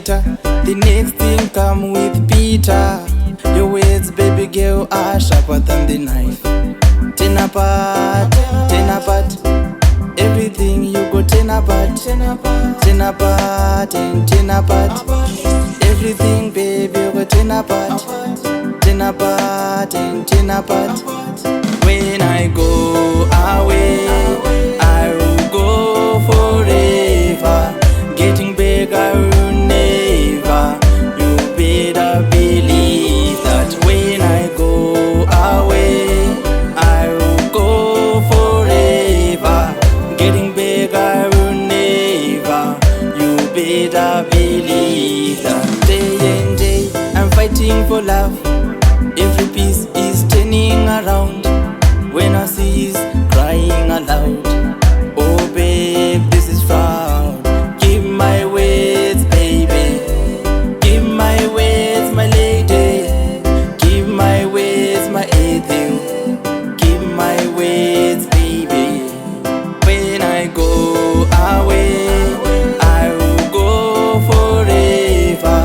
writer. The next thing come with Peter. Your words, baby girl, are sharper than the knife. Ten apart, ten apart. Everything you go ten apart, ten apart and ten apart. Everything, baby, you go ten apart, ten apart and ten apart. When I go away, I will go forever. Getting back, I will never. You better believe that. When I go away, I will go forever. Getting back, I will never. You better believe that. Day and day, I'm fighting for love. Every piece is turning around. When I see is crying aloud. Oh babe, this is proud. Give my words, baby. Give my words, my lady. Give my words, my anthem. Give my words, baby. When I go away, I will go forever.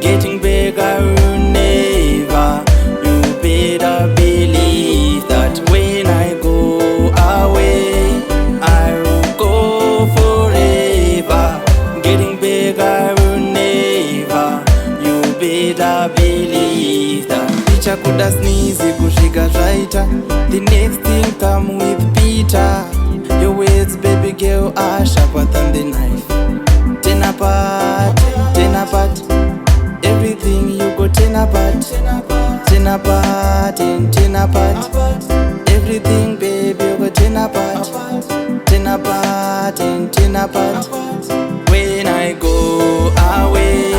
Getting back, I will never. You better believe that. When I go away, I will go forever. Getting back, I will never. You better believe that. Picha kuda sneeze kushika writer. The next thing come with Peter. Your words, baby girl, are sharper than the knife. Ten apart, ten apart. Everything you go ten apart, ten apart and ten apart. Everything, baby, you go ten apart, ten apart and ten apart. When I go away,